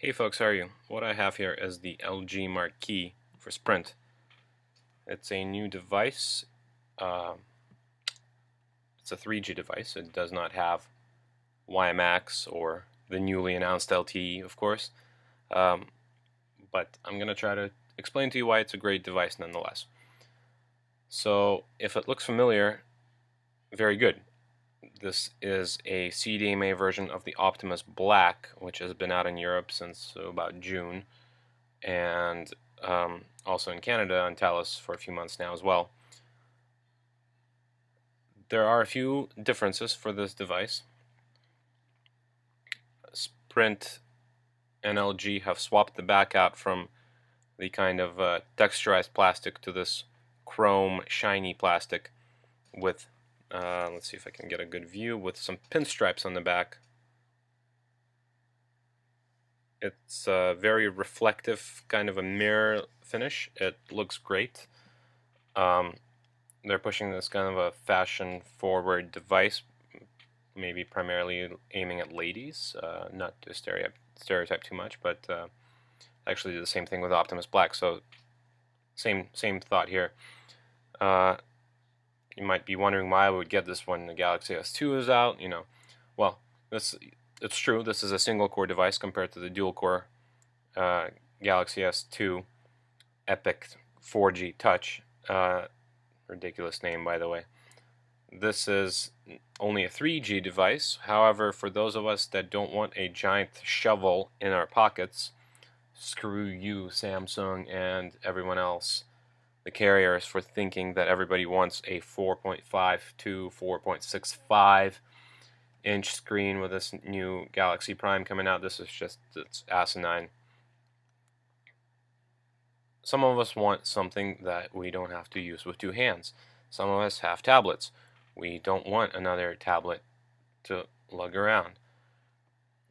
Hey folks, how are you? What I have here is the LG Marquee for Sprint. It's a new device. Uh, it's a 3G device. It does not have WiMAX or the newly announced LTE, of course. Um, but I'm going to try to explain to you why it's a great device nonetheless. So if it looks familiar, very good. This is a CDMA version of the Optimus Black, which has been out in Europe since about June, and also in Canada on Talus for a few months now as well. There are a few differences for this device. Sprint and LG have swapped the back out from the kind of texturized plastic to this chrome shiny plastic with, let's see if I can get a good view, with some pinstripes on the back. It's a very reflective, kind of a mirror finish. It looks great. They're pushing this kind of a fashion-forward device, maybe primarily aiming at ladies, not to stereotype too much, but actually the same thing with Optimus Black, so same thought here. You might be wondering why I would get this when the Galaxy S2 is out. Well, it's true. This is a single-core device compared to the dual-core Galaxy S2 Epic 4G Touch. Ridiculous name, by the way. This is only a 3G device. However, for those of us that don't want a giant shovel in our pockets, screw you, Samsung, and everyone else, the carriers, for thinking that everybody wants a 4.5 to 4.65 inch screen with this new Galaxy Prime coming out. This is just, it's asinine. Some of us want something that we don't have to use with two hands. Some of us have tablets. We don't want another tablet to lug around.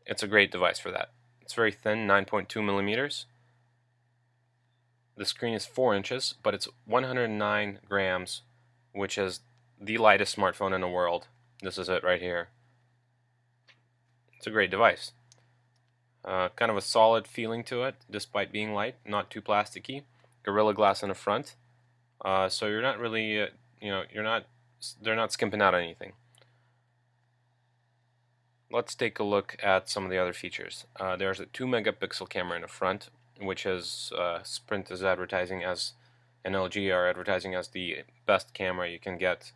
It's a great device for that. It's very thin, 9.2 millimeters. The screen is 4 inches, but it's 109 grams, which is the lightest smartphone in the world. This is it right here. It's a great device. Kind of a solid feeling to it, despite being light, not too plasticky. Gorilla Glass in the front, so you're not really, they're not skimping out on anything. Let's take a look at some of the other features. There's a 2-megapixel camera in the front, which is Sprint is advertising as, and LG are advertising as the best camera you can get,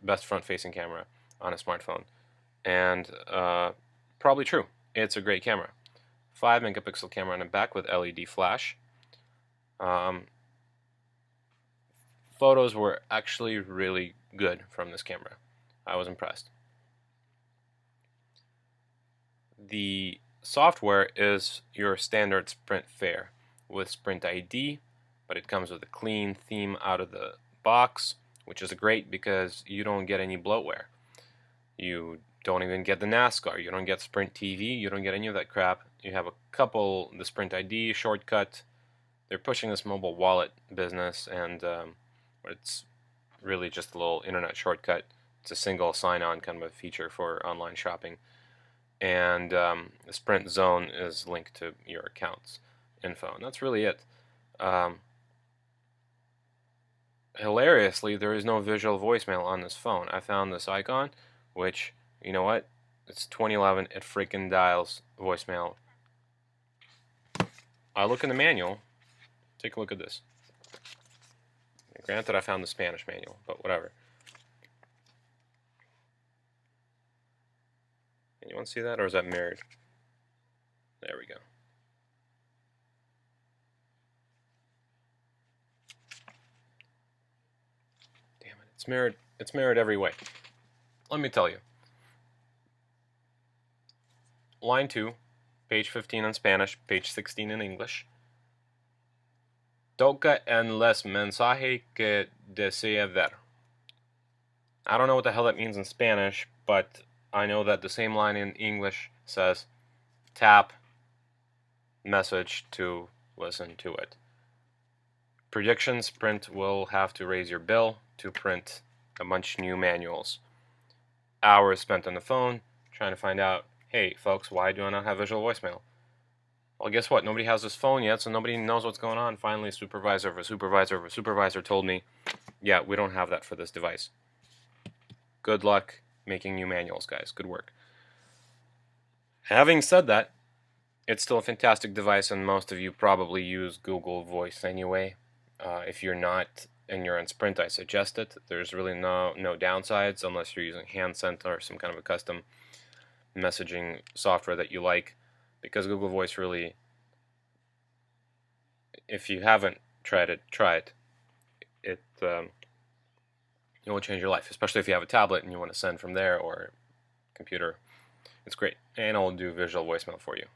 best front-facing camera on a smartphone, and probably true. It's a great camera. 5-megapixel camera on the back with LED flash. Photos were actually really good from this camera. I was impressed. The software is your standard Sprint fare with Sprint ID, but it comes with a clean theme out of the box, which is great because you don't get any bloatware. You don't even get the NASCAR, you don't get Sprint TV, you don't get any of that crap. You have a couple, the Sprint ID shortcut. They're pushing this mobile wallet business, and it's really just a little internet shortcut. It's a single sign-on kind of a feature for online shopping. And the Sprint Zone is linked to your account's info, and that's really it. Hilariously, there is no visual voicemail on this phone. I found this icon, which, you know what? It's 2011, it freaking dials voicemail. I look in the manual. Take a look at this. Granted, I found the Spanish manual, but whatever. Anyone see that, or is that mirrored? There we go. Damn it, it's mirrored. It's mirrored every way. Let me tell you. Line 2, page 15 in Spanish, page 16 in English. Toca en les mensaje que desea ver. I don't know what the hell that means in Spanish, but I know that the same line in English says tap message to listen to it. Prediction: Sprint will have to raise your bill to print a bunch of new manuals. Hours spent on the phone trying to find out, hey folks, why do I not have visual voicemail? Well, guess what? Nobody has this phone yet, so nobody knows what's going on. Finally, supervisor over supervisor over supervisor told me, yeah, we don't have that for this device. Good luck making new manuals, guys. Good work. Having said that, it's still a fantastic device, and most of you probably use Google Voice anyway. If you're not and you're on Sprint, I suggest it. There's really no downsides unless you're using HandSent or some kind of a custom messaging software that you like, because Google Voice really, if you haven't tried it, try it. It will change your life, especially if you have a tablet and you want to send from there or computer. It's great, and it'll do visual voicemail for you.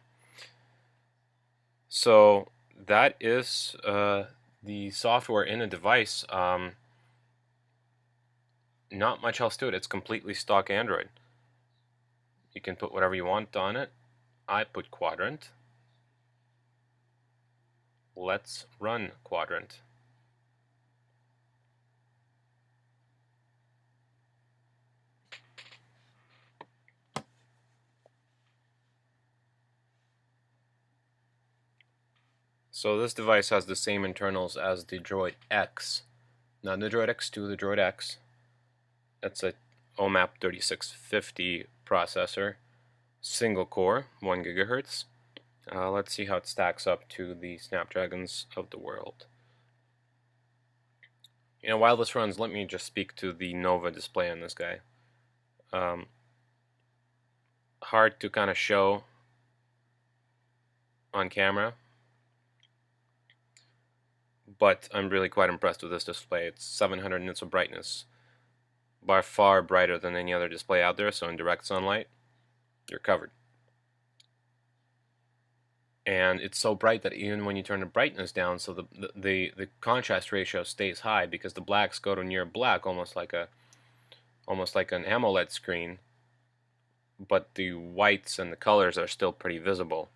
So that is the software in a device. Not much else to it. It's completely stock Android. You can put whatever you want on it. I put Quadrant. Let's run Quadrant. So this device has the same internals as the Droid X. Not the Droid X2, the Droid X. That's a OMAP 3650 processor, single core, 1 GHz. Let's see how it stacks up to the Snapdragons of the world. You know, while this runs, let me just speak to the Nova display on this guy. Hard to kind of show on camera, but I'm really quite impressed with this display. It's 700 nits of brightness, by far brighter than any other display out there, so in direct sunlight, you're covered. And it's so bright that even when you turn the brightness down, so the contrast ratio stays high, because the blacks go to near black, almost like an AMOLED screen, but the whites and the colors are still pretty visible.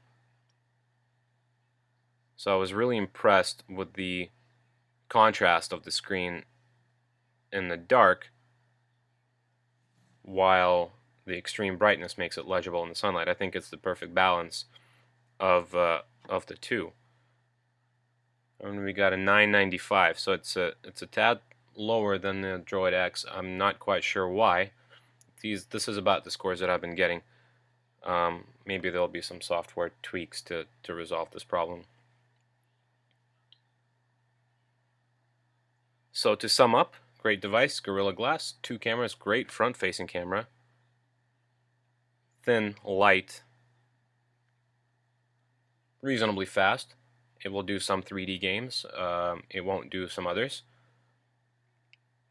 So I was really impressed with the contrast of the screen in the dark, while the extreme brightness makes it legible in the sunlight. I think it's the perfect balance of the two. And we got a 995, so it's a tad lower than the Droid X. I'm not quite sure why. This is about the scores that I've been getting. Maybe there'll be some software tweaks to resolve this problem. So to sum up, great device, Gorilla Glass, 2 cameras, great front-facing camera, thin, light, reasonably fast. It will do some 3D games. It won't do some others.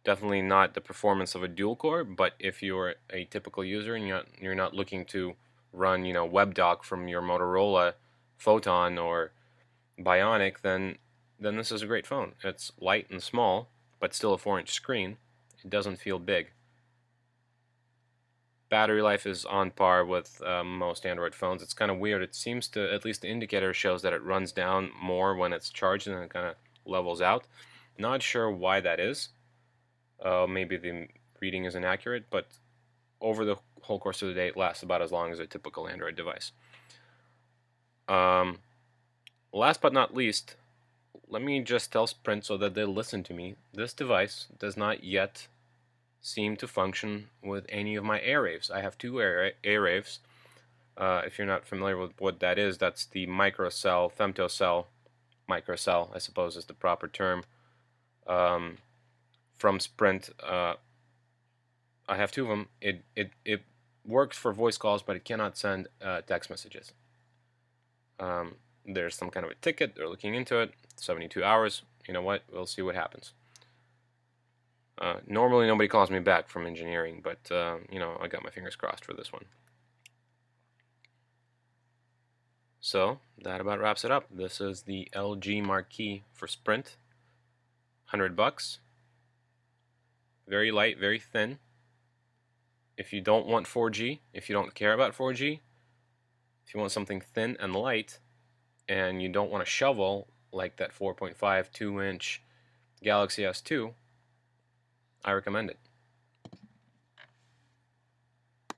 Definitely not the performance of a dual core, but if you're a typical user and you're not looking to run, WebDoc from your Motorola Photon or Bionic, then this is a great phone. It's light and small, but still a 4-inch screen. It doesn't feel big. Battery life is on par with most Android phones. It's kind of weird. It seems to, at least the indicator shows that it runs down more when it's charged, and then it kind of levels out. Not sure why that is. Maybe the reading is inaccurate, but over the whole course of the day, it lasts about as long as a typical Android device. Last but not least, let me just tell Sprint so that they listen to me. This device does not yet seem to function with any of my airwaves. I have 2 airwaves. If you're not familiar with what that is, that's the microcell, femtocell, microcell, I suppose is the proper term, from Sprint. I have 2 of them. It works for voice calls, but it cannot send text messages. There's some kind of a ticket. They're looking into it. 72 hours. You know what? We'll see what happens. Normally nobody calls me back from engineering, but I got my fingers crossed for this one. So that about wraps it up. This is the LG Marquee for Sprint. $100. Very light, very thin. If you don't want 4G, if you don't care about 4G, if you want something thin and light, and you don't want to shovel like that 4.5 2-inch Galaxy S2, I recommend it.